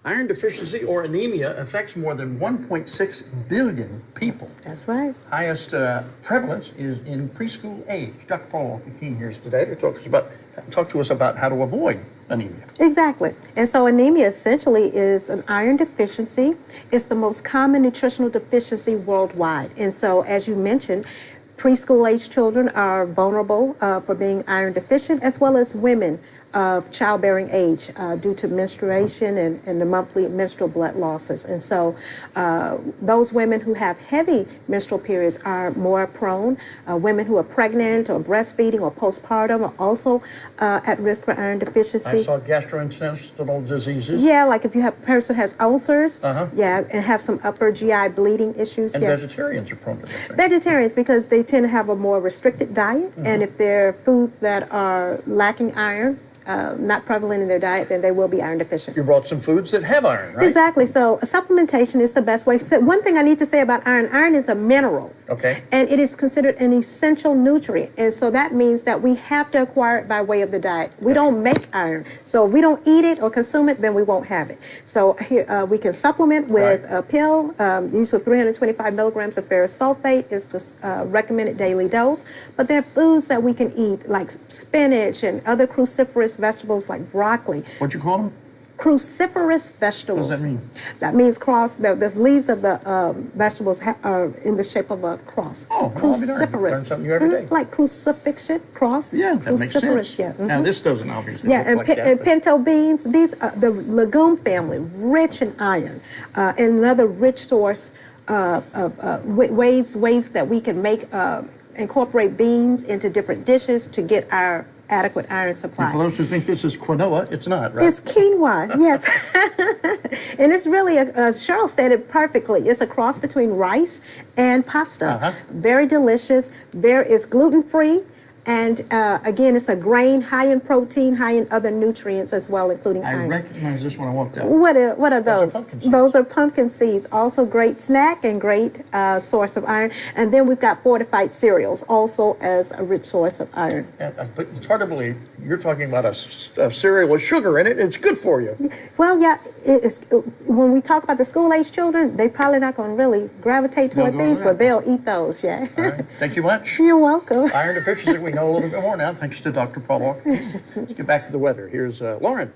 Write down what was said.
Iron deficiency or anemia affects more than 1.6 billion people. That's right. Highest prevalence is in preschool age. Dr. Paula King here today to talk to us about how to avoid anemia. Exactly. And so anemia essentially is an iron deficiency. It's the most common nutritional deficiency worldwide. And so, as you mentioned, preschool age children are vulnerable for being iron deficient, as well as women of childbearing age due to menstruation and the monthly menstrual blood losses. And so those women who have heavy menstrual periods are more prone. Women who are pregnant or breastfeeding or postpartum are also at risk for iron deficiency. I saw gastrointestinal diseases. Yeah, like if you have a person has ulcers, yeah, and have some upper GI bleeding issues. And yeah. vegetarians are prone to this, right? Vegetarians, because they tend to have a more restricted diet, and if they're foods that are lacking iron, not prevalent in their diet, then they will be iron deficient. You brought some foods that have iron, right? Exactly. So supplementation is the best way. So one thing I need to say about iron is a mineral. Okay. And it is considered an essential nutrient. And so that means that we have to acquire it by way of the diet. We don't make iron. So if we don't eat it or consume it, then we won't have it. So here we can supplement with a pill. Usually 325 milligrams of ferrous sulfate is the recommended daily dose. But there are foods that we can eat, like spinach and other cruciferous vegetables like broccoli. What'd you call them? Cruciferous vegetables. What does that mean? That means cross. The leaves of the vegetables are in the shape of a cross. Oh, cruciferous. Learn something new every day. Like crucifixion, cross. Yeah, that makes sense. Yeah. Now this doesn't obviously. Yeah, look and, like that, and but- pinto beans. These are the legume family, rich in iron, and another rich source of ways that we can make incorporate beans into different dishes to get our adequate iron supply. For those who think this is quinoa, it's not, right? It's quinoa, yes. And it's really, Cheryl said it perfectly. It's a cross between rice and pasta. Very delicious. It's gluten-free. And again, it's a grain high in protein, high in other nutrients as well, including I iron. recognized this when I walked out. What are those? Pumpkin seeds. Those are pumpkin seeds. Also great snack and great source of iron. And then we've got fortified cereals also as a rich source of iron. But it's hard to believe you're talking about a cereal with sugar in it. It's good for you. Well, yeah, when we talk about the school-age children, they're probably not going to really gravitate toward these, but they'll eat those, yeah. All right. Thank you much. You're welcome. Iron deficiency, we know a little bit more now, thanks to Dr. Paula. Let's get back to the weather. Here's Lauren.